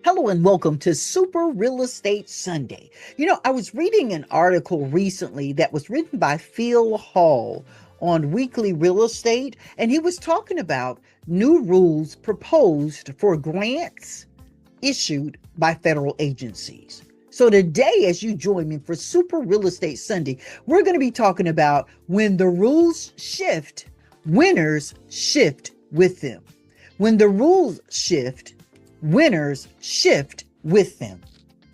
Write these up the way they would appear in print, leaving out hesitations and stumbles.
Hello and welcome to Super Real Estate Sunday. I was reading an article recently that was written by Phil Hall on Weekly Real Estate, and he was talking about new rules proposed for grants issued by federal agencies. So today, as you join me for Super Real Estate Sunday, we're going to be talking about when the rules shift, winners shift with them. When the rules shift, winners shift with them.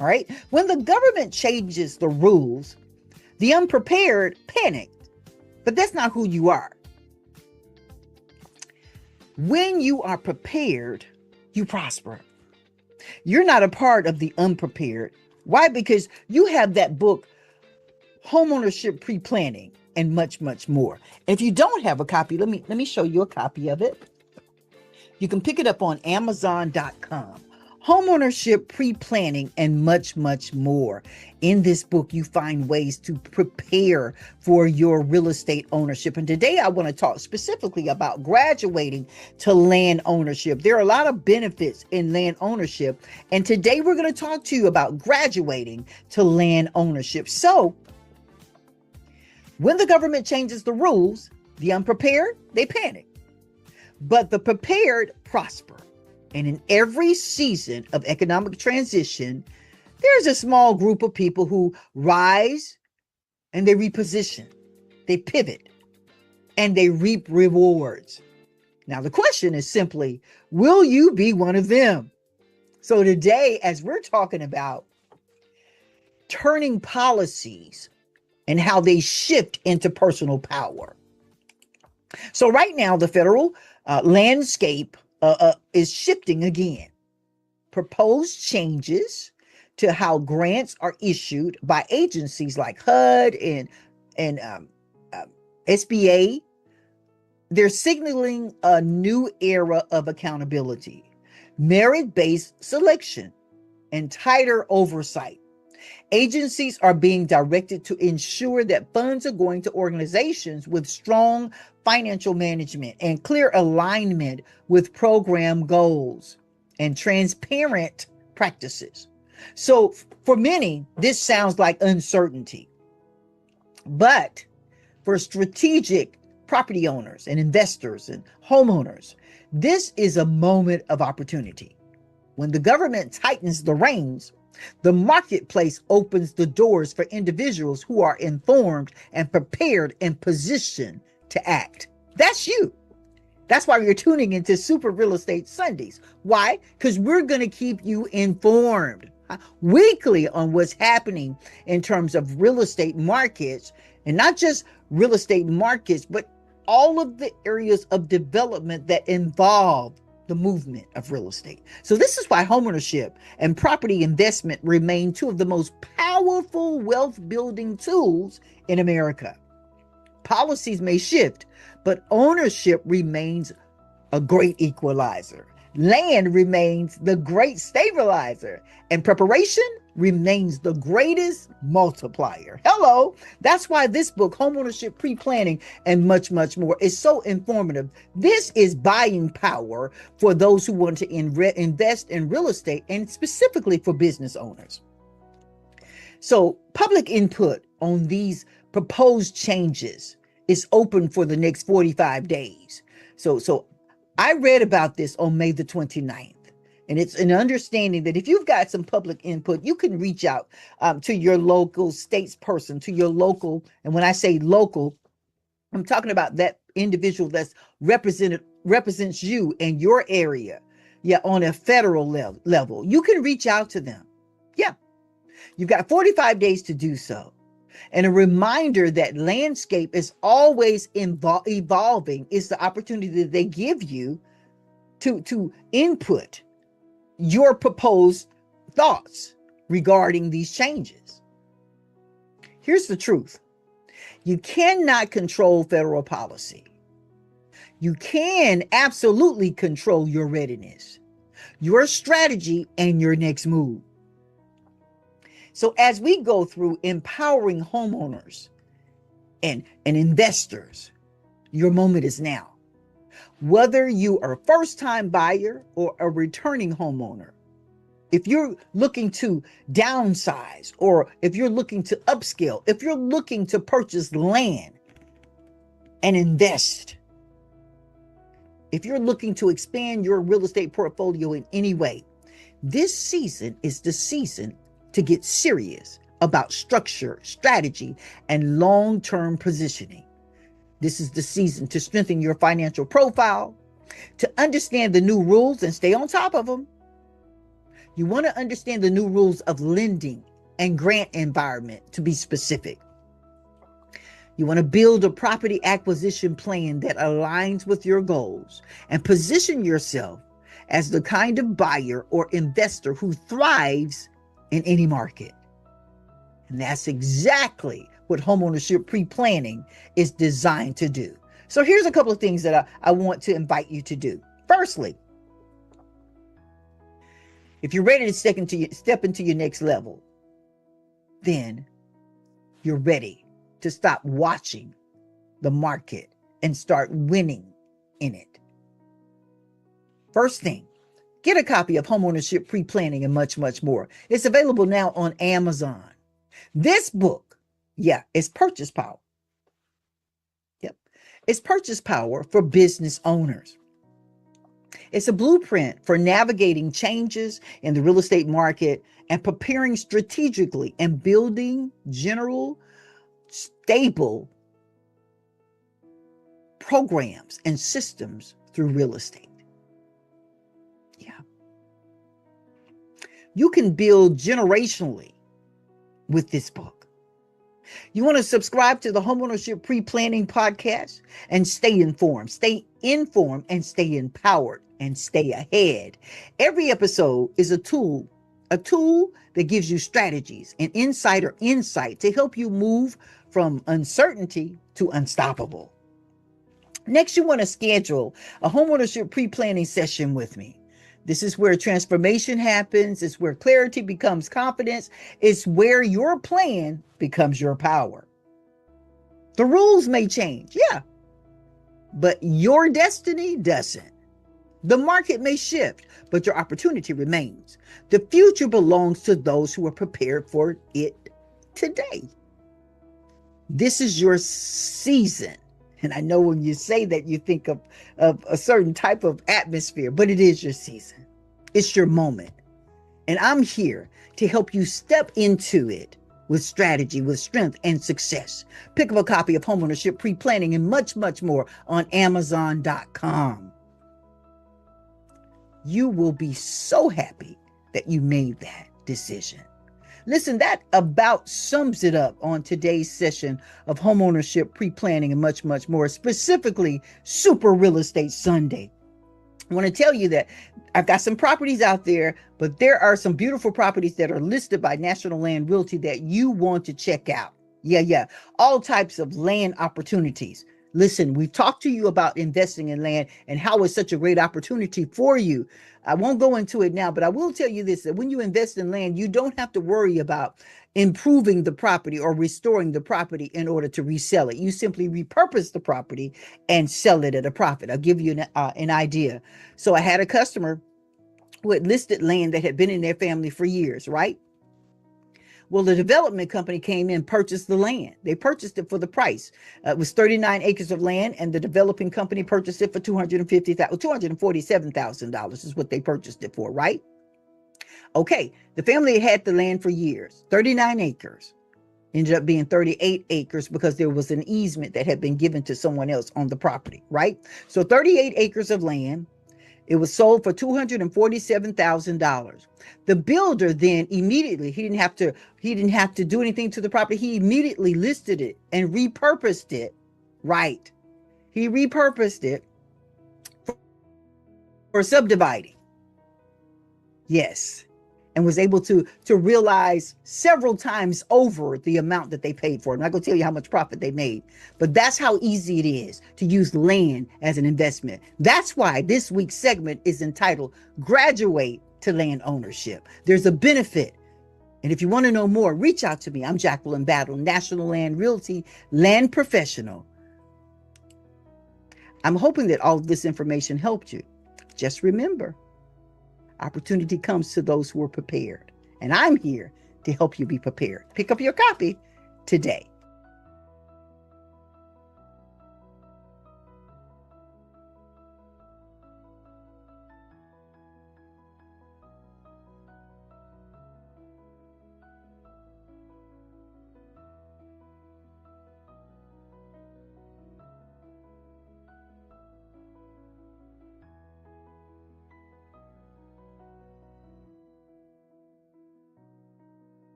All right. When the government changes the rules, the unprepared panic, but that's not who you are. When you are prepared, you prosper. You're not a part of the unprepared. Why? Because you have that book, Homeownership Pre-Planning, and much, much more. If you don't have a copy, let me show you a copy of it. You can pick it up on Amazon.com. Homeownership Pre-Planning and much, much more. In this book, you find ways to prepare for your real estate ownership. And today I want to talk specifically about graduating to land ownership. There are a lot of benefits in land ownership. And today we're going to talk to you about graduating to land ownership. So when the government changes the rules, the unprepared, they panic. But the prepared prosper. And in every season of economic transition, there's a small group of people who rise and they reposition, they pivot, and they reap rewards. Now, the question is simply, will you be one of them? So today, as we're talking about turning policies and how they shift into personal power. So right now, the federal landscape is shifting again. Proposed changes to how grants are issued by agencies like HUD and SBA. They're signaling a new era of accountability, merit-based selection, and tighter oversight. Agencies are being directed to ensure that funds are going to organizations with strong financial management and clear alignment with program goals and transparent practices. So for many, this sounds like uncertainty. But for strategic property owners and investors and homeowners, this is a moment of opportunity. When the government tightens the reins, the marketplace opens the doors for individuals who are informed and prepared and positioned to act. That's you. That's why you're tuning into Super Real Estate Sundays. Why? Because we're going to keep you informed weekly on what's happening in terms of real estate markets, and not just real estate markets, but all of the areas of development that involve the movement of real estate. So this is why homeownership and property investment remain two of the most powerful wealth building tools in America. Policies may shift, but ownership remains a great equalizer. Land remains the great stabilizer, and preparation remains the greatest multiplier. Hello. That's why this book, Homeownership Pre-Planning and much, much more, is so informative. This is buying power for those who want to invest in real estate, and specifically for business owners. So public input on these proposed changes is open for the next 45 days. So I read about this on May the 29th. And it's an understanding that if you've got some public input, you can reach out to your local statesperson, to your local. And when I say local, I'm talking about that individual that's represents you in your area. Yeah, on a federal level. You can reach out to them. Yeah, you've got 45 days to do so. And a reminder that landscape is always evolving is the opportunity that they give you to input your proposed thoughts regarding these changes. Here's the truth. You cannot control federal policy. You can absolutely control your readiness, your strategy, and your next move. So as we go through empowering homeowners and investors, your moment is now. Whether you are a first-time buyer or a returning homeowner, If you're looking to downsize, or if you're looking to upscale, if you're looking to purchase land and invest, if you're looking to expand your real estate portfolio in any way, this season is the season to get serious about structure, strategy, and long-term positioning. This is the season to strengthen your financial profile, to understand the new rules and stay on top of them. You want to understand the new rules of lending and grant environment, to be specific. You want to build a property acquisition plan that aligns with your goals and position yourself as the kind of buyer or investor who thrives in any market. And that's exactly what homeownership pre-planning is designed to do. So here's a couple of things that I want to invite you to do. Firstly, if you're ready to step into your next level, then you're ready to stop watching the market and start winning in it. First thing, get a copy of Homeownership Pre-Planning and much, much more. It's available now on Amazon. This book, it's purchase power. Yep, it's purchase power for business owners. It's a blueprint for navigating changes in the real estate market and preparing strategically and building general, stable programs and systems through real estate. Yeah. You can build generationally with this book. You want to subscribe to the Homeownership Pre-Planning podcast and stay informed and stay empowered and stay ahead. Every episode is a tool that gives you strategies and insight to help you move from uncertainty to unstoppable. Next, you want to schedule a homeownership pre-planning session with me. This is where transformation happens. It's where clarity becomes confidence. It's where your plan becomes your power. The rules may change, but your destiny doesn't. The market may shift, but your opportunity remains. The future belongs to those who are prepared for it today. This is your season. And I know when you say that, you think of a certain type of atmosphere, but it is your season. It's your moment. And I'm here to help you step into it with strategy, with strength and success. Pick up a copy of Homeownership Pre-Planning and much, much more on Amazon.com. You will be so happy that you made that decision. Listen, that about sums it up on today's session of Homeownership Pre-Planning and much, much more, specifically Super Real Estate Sunday. I want to tell you that I've got some properties out there, but there are some beautiful properties that are listed by National Land Realty that you want to check out. All types of land opportunities. Listen, we've talked to you about investing in land and how it's such a great opportunity for you. I won't go into it now, but I will tell you this, that when you invest in land, you don't have to worry about improving the property or restoring the property in order to resell it. You simply repurpose the property and sell it at a profit. I'll give you an idea. So I had a customer who had listed land that had been in their family for years, right? Well, the development company came in, purchased the land. They purchased it for the price. It was 39 acres of land, and the developing company purchased it for $247,000 is what they purchased it for, right? Okay, the family had the land for years, 39 acres. Ended up being 38 acres because there was an easement that had been given to someone else on the property, right? So 38 acres of land. It was sold for $247,000. The builder then immediately, he didn't have to do anything to the property. He immediately listed it and repurposed it. Right. He repurposed it for subdividing. Yes. And was able to realize several times over the amount that they paid for it. I'm not going to tell you how much profit they made, but that's how easy it is to use land as an investment. That's why this week's segment is entitled Graduate to Land Ownership. There's a benefit. And if you want to know more, reach out to me. I'm Jacqueline Battle, National Land Realty land professional. I'm hoping that all of this information helped you. Just remember, Opportunity comes to those who are prepared. And I'm here to help you be prepared. Pick up your copy today.